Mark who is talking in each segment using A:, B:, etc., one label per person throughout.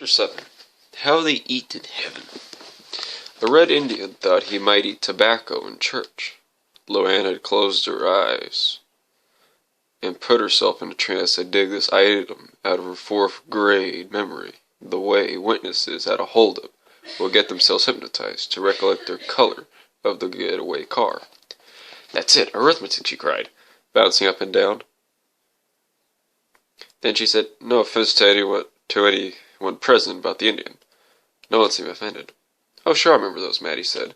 A: Chapter 7. How They Eat in Heaven. A red Indian thought he might eat tobacco in church. Loanne had closed her eyes and put herself in a trance to dig this item out of her fourth grade memory, the way witnesses at a holdup will get themselves hypnotized to recollect their color of the getaway car. "That's it, arithmetic," she cried, bouncing up and down. Then she said, "No offense to anyone present about the Indian." No one seemed offended. "Oh, sure, I remember those," Maddie said.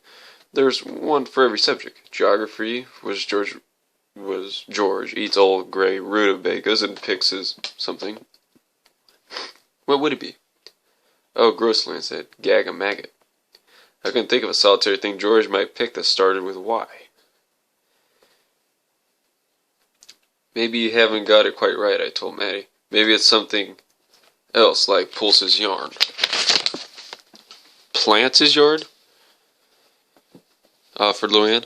A: "There's one for every subject. Geography was George eats old gray rutabagas and picks his something." "What would it be?" "Oh, gross," Lan said. "Gag a maggot." "I couldn't think of a solitary thing George might pick that started with Y." "Maybe you haven't got it quite right," I told Maddie. "Maybe it's something else, like Pulse's yarn." "Plants' yard?" offered Luann.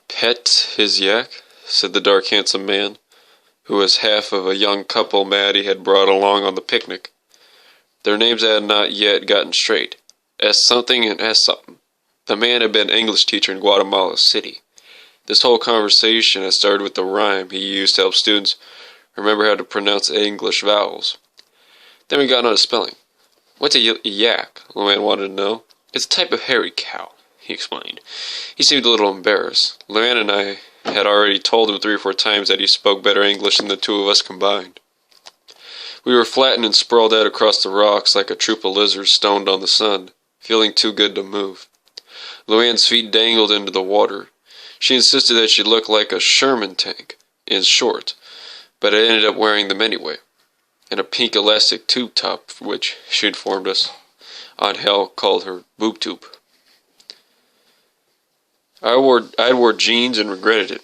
A: "Pet his yak," said the dark, handsome man, who was half of a young couple Maddie had brought along on the picnic. Their names had not yet gotten straight. S something and S something. The man had been an English teacher in Guatemala City. This whole conversation had started with the rhyme he used to help students remember how to pronounce English vowels. Then we got on to spelling. "What's a yak?" Luann wanted to know. "It's a type of hairy cow," he explained. He seemed a little embarrassed. Luann and I had already told him 3 or 4 times that he spoke better English than the 2 of us combined. We were flattened and sprawled out across the rocks like a troop of lizards stoned on the sun, feeling too good to move. Luann's feet dangled into the water. She insisted that she looked like a Sherman tank, in short, but I ended up wearing them anyway, and a pink elastic tube top, which, she informed us, Angel called her boob tube. I wore jeans and regretted it.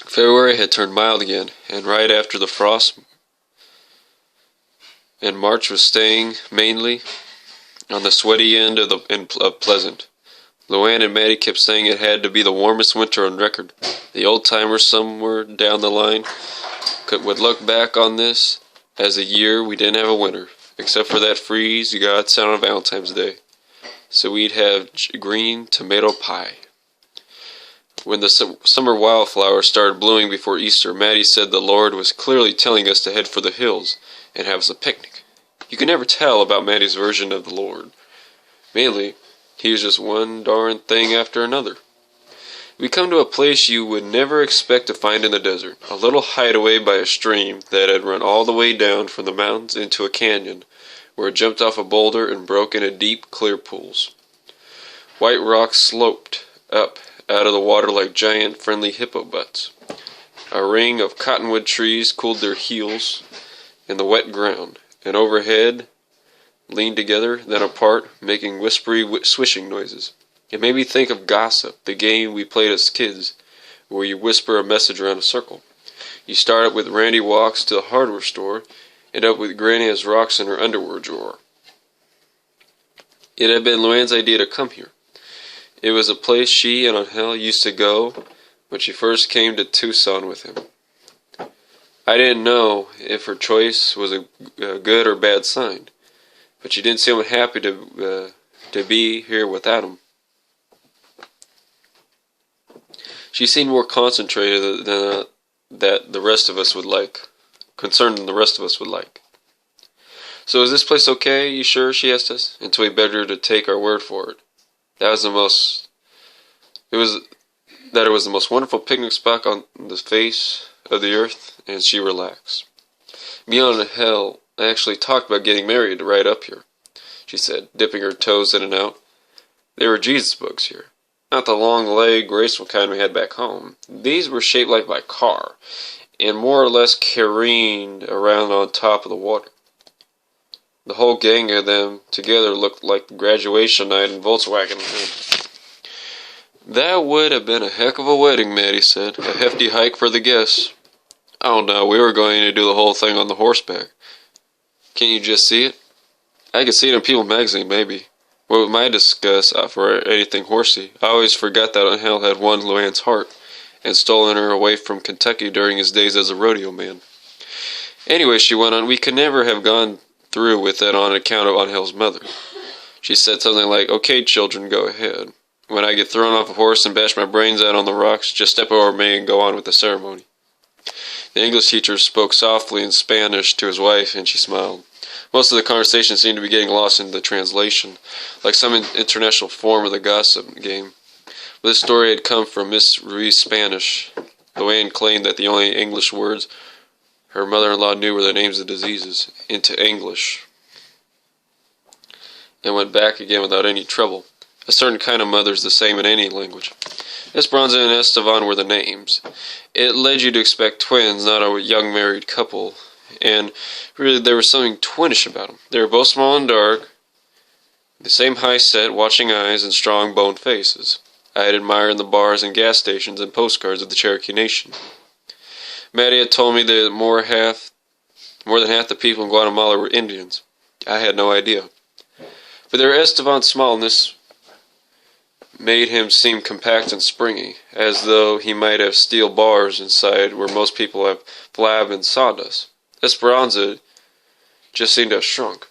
A: February had turned mild again, and right after the frost, and March was staying mainly on the sweaty end of pleasant. Luann and Maddie kept saying it had to be the warmest winter on record. The old-timers somewhere down the line would look back on this as a year we didn't have a winter, except for that freeze you got on Valentine's Day. So we'd have green tomato pie. When the summer wildflowers started blooming before Easter, Maddie said the Lord was clearly telling us to head for the hills and have us a picnic. You could never tell about Maddie's version of the Lord. Mainly, he was just one darn thing after another. We come to a place you would never expect to find in the desert, a little hideaway by a stream that had run all the way down from the mountains into a canyon, where it jumped off a boulder and broke into deep, clear pools. White rocks sloped up out of the water like giant, friendly hippo butts. A ring of cottonwood trees cooled their heels in the wet ground, and overhead leaned together, then apart, making whispery swishing noises. It made me think of Gossip, the game we played as kids, where you whisper a message around a circle. You start up with Randy walks to the hardware store, end up with Granny has rocks in her underwear drawer. It had been Luann's idea to come here. It was a place she and Angel used to go when she first came to Tucson with him. I didn't know if her choice was a good or bad sign, but she didn't seem happy to be here without him. She seemed more concentrated than the rest of us would like. Concerned than the rest of us would like. "So is this place okay? You sure?" she asked us, until we begged her to take our word for it. It was the most wonderful picnic spot on the face of the earth, and she relaxed. "Me and Angel actually talked about getting married right up here," she said, dipping her toes in and out. "They were Jesus books here. Not the long-legged, graceful kind we had back home. These were shaped like my car, and more or less careened around on top of the water. The whole gang of them together looked like the graduation night in Volkswagen." "That would have been a heck of a wedding," Maddie said. "A hefty hike for the guests." "Oh no, we were going to do the whole thing on the horseback." "Can't you just see it?" "I could see it in People magazine, maybe. What we might discuss for anything horsey. I always forgot that Angel had won Luann's heart and stolen her away from Kentucky during his days as a rodeo man. Anyway," she went on, "we could never have gone through with it on account of Angel's mother. She said something like, "Okay, children, go ahead. When I get thrown off a horse and bash my brains out on the rocks, just step over me and go on with the ceremony." The English teacher spoke softly in Spanish to his wife, and she smiled. Most of the conversation seemed to be getting lost in the translation, like some international form of the gossip game. But this story had come from Miss Ruiz's Spanish. Luann claimed that the only English words her mother-in-law knew were the names of diseases into English, and went back again without any trouble. A certain kind of mother is the same in any language. Esperanza and Esteban were the names. It led you to expect twins, not a young married couple, and really there was something twinish about them. They were both small and dark, the same high-set, watching eyes and strong-boned faces. I had admired in the bars and gas stations and postcards of the Cherokee Nation. Maddie had told me that more than half the people in Guatemala were Indians. I had no idea. But their Esteban's smallness made him seem compact and springy, as though he might have steel bars inside where most people have flab and sawdust. Esperanza just seemed to have shrunk,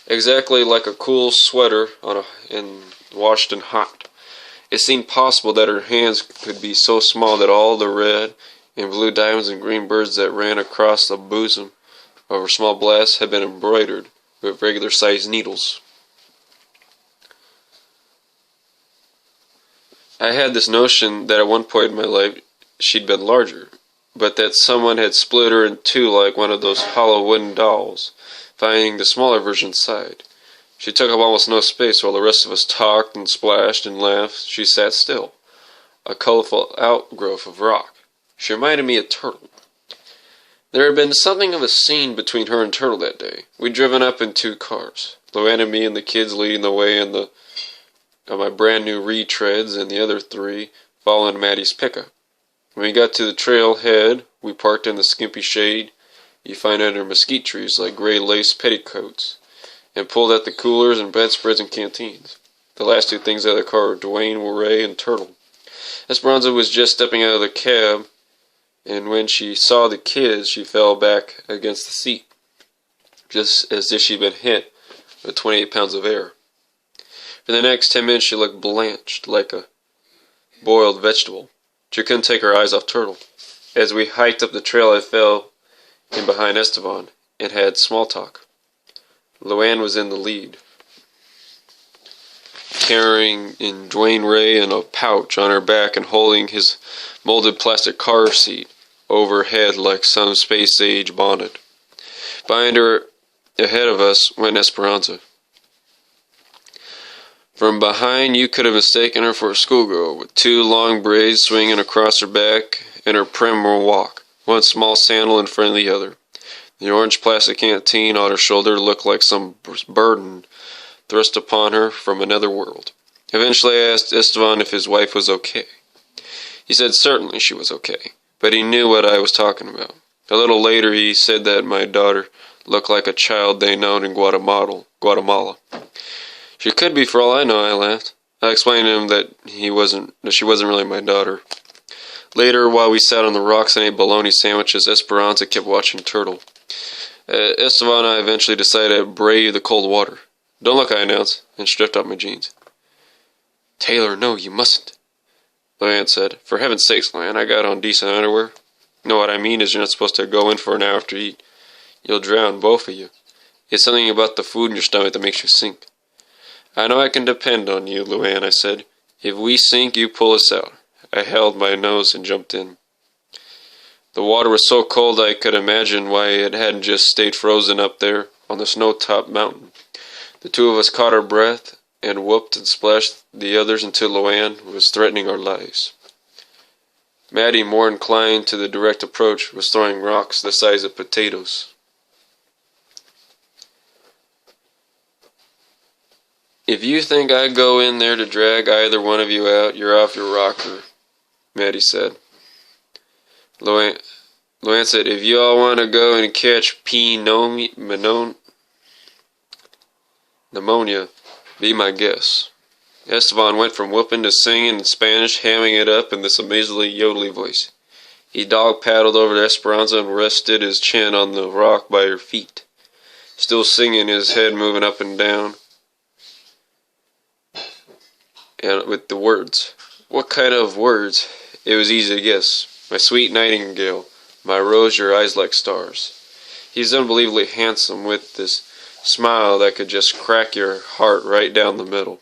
A: exactly like a cool sweater and washed and hot. It seemed possible that her hands could be so small that all the red and blue diamonds and green birds that ran across the bosom of her small blouse had been embroidered with regular-sized needles. I had this notion that at one point in my life she'd been larger, but that someone had split her in two like one of those hollow wooden dolls, finding the smaller version inside. She took up almost no space while the rest of us talked and splashed and laughed. She sat still, a colorful outgrowth of rock. She reminded me of Turtle. There had been something of a scene between her and Turtle that day. We'd driven up in two cars, Luann and me and the kids leading the way in my brand new retreads, and the other three following Maddie's pickup. When we got to the trailhead, we parked in the skimpy shade you find under mesquite trees like gray lace petticoats, and pulled at the coolers and bedspreads and canteens. The last two things out of the car were Dwayne, Ray, and Turtle. Esperanza was just stepping out of the cab, and when she saw the kids, she fell back against the seat, just as if she'd been hit with 28 pounds of air. For the next 10 minutes, she looked blanched like a boiled vegetable. She couldn't take her eyes off Turtle. As we hiked up the trail, I fell in behind Esteban and had small talk. Luann was in the lead, carrying in Dwayne Ray in a pouch on her back and holding his molded plastic car seat overhead like some space-age bonnet. Behind her, ahead of us, went Esperanza. From behind, you could have mistaken her for a schoolgirl, with two long braids swinging across her back and her prim walk, one small sandal in front of the other. The orange plastic canteen on her shoulder looked like some burden thrust upon her from another world. Eventually I asked Esteban if his wife was okay. He said certainly she was okay, but he knew what I was talking about. A little later he said that my daughter looked like a child they known in Guatemala. She could be for all I know, I laughed. I explained to him that she wasn't really my daughter. Later, while we sat on the rocks and ate bologna sandwiches, Esperanza kept watching Turtle. Esteban and I eventually decided to brave the cold water. "Don't look," I announced, and stripped off my jeans. "Taylor, no, you mustn't," Luann said. "For heaven's sakes, Luann, I got on decent underwear." "No, what I mean is you're not supposed to go in for an hour to eat. You'll drown, both of you. It's something about the food in your stomach that makes you sink." "I know I can depend on you, Luann," I said. "If we sink, you pull us out." I held my nose and jumped in. The water was so cold I could imagine why it hadn't just stayed frozen up there on the snow-topped mountain. The two of us caught our breath and whooped and splashed the others until Luann was threatening our lives. Maddie, more inclined to the direct approach, was throwing rocks the size of potatoes. "If you think I go in there to drag either one of you out, you're off your rocker," Maddie said. Luann said, "If you all want to go and catch pneumonia, be my guest." Esteban went from whooping to singing in Spanish, hamming it up in this amazingly yodely voice. He dog-paddled over to Esperanza and rested his chin on the rock by her feet. still singing, his head moving up and down, and with the words. What kind of words? It was easy to guess. My sweet nightingale, my rose, your eyes like stars. He's unbelievably handsome, with this smile that could just crack your heart right down the middle.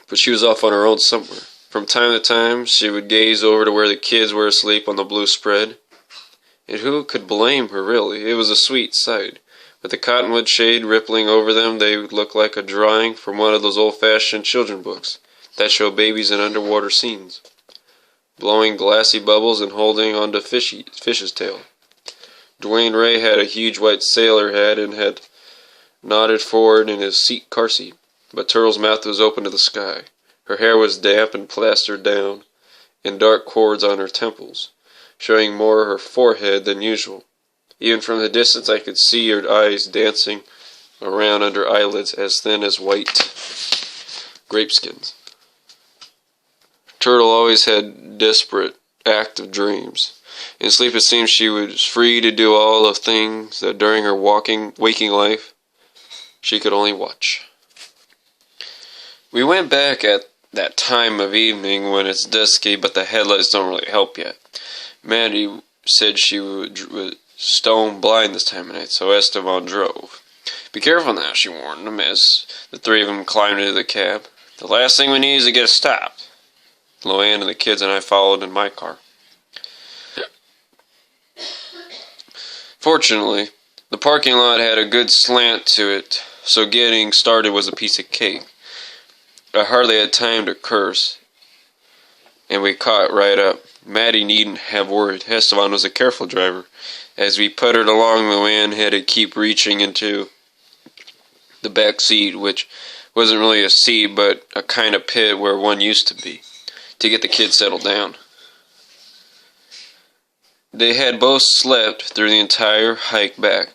A: But she was off on her own somewhere. From time to time, she would gaze over to where the kids were asleep on the blue spread. And who could blame her, really? It was a sweet sight. With the cottonwood shade rippling over them, they would look like a drawing from one of those old-fashioned children's books that show babies in underwater scenes, blowing glassy bubbles and holding on to fish's tail. Dwayne Ray had a huge white sailor hat and had nodded forward in his car seat, but Turtle's mouth was open to the sky. Her hair was damp and plastered down, in dark cords on her temples, showing more of her forehead than usual. Even from the distance I could see her eyes dancing around under eyelids as thin as white grapeskins. Turtle always had desperate, active dreams. In sleep it seemed she was free to do all the things that during her waking life she could only watch. We went back at that time of evening when it's dusky, but the headlights don't really help yet. Maddie said she was stone blind this time of night, so Esteban drove. Be careful now, she warned him as the three of them climbed into the cab. The last thing we need is to get stopped. Loanne and the kids and I followed in my car. Fortunately, the parking lot had a good slant to it, so getting started was a piece of cake. I hardly had time to curse, and we caught right up. Maddie needn't have worried. Esteban was a careful driver. As we puttered along, Loanne had to keep reaching into the back seat, which wasn't really a seat, but a kind of pit where one used to be, to get the kids settled down. They had both slept through the entire hike back,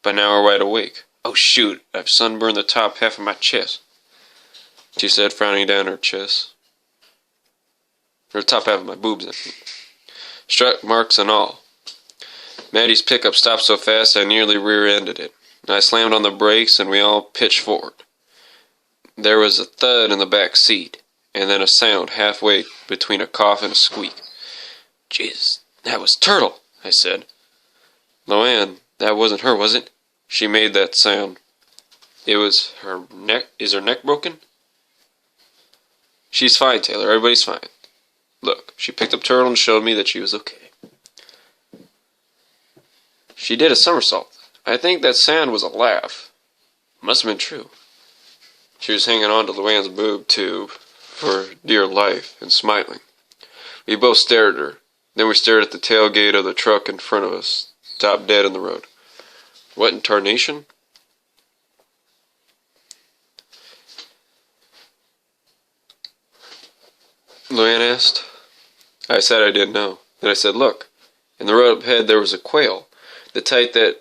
A: but now were wide awake. Oh shoot, I've sunburned the top half of my chest, she said, frowning down her chest. Or the top half of my boobs, I think. Strut marks and all. Maddie's pickup stopped so fast I nearly rear-ended it. I slammed on the brakes and we all pitched forward. There was a thud in the back seat, and then a sound halfway between a cough and a squeak. "Jeez, that was Turtle," I said. "Loanne, that wasn't her, was it?" She made that sound. It was her neck. Is her neck broken? She's fine, Taylor. Everybody's fine. Look, she picked up Turtle and showed me that she was okay. She did a somersault. I think that sound was a laugh. Must have been true. She was hanging on to Luann's boob tube for dear life and smiling. We both stared at her. Then we stared at the tailgate of the truck in front of us, stopped dead in the road. What in tarnation? Luann asked. I said I didn't know. Then I said, look, in the road up ahead there was a quail, the type that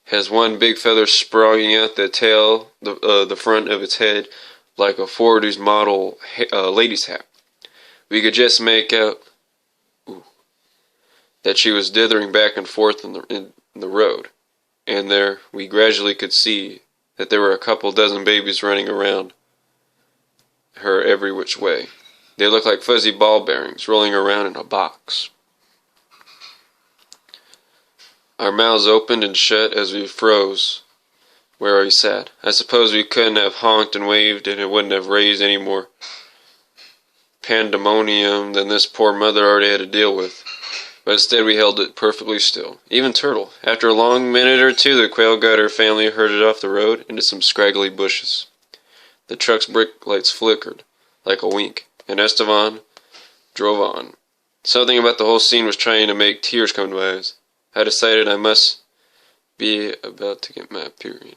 A: has one big feather sprouting out the tail, the front of its head, like a 40s model lady's hat. We could just make out that she was dithering back and forth in the road, and there we gradually could see that there were a couple dozen babies running around her every which way. They looked like fuzzy ball bearings rolling around in a box. Our mouths opened and shut as we froze where we sat. I suppose we couldn't have honked and waved, and it wouldn't have raised any more pandemonium than this poor mother already had to deal with. But instead we held it perfectly still. Even Turtle. After a long minute or two, the quail got her family herded off the road into some scraggly bushes. The truck's brake lights flickered like a wink, and Esteban drove on. Something about the whole scene was trying to make tears come to my eyes. I decided I must be about to get my period.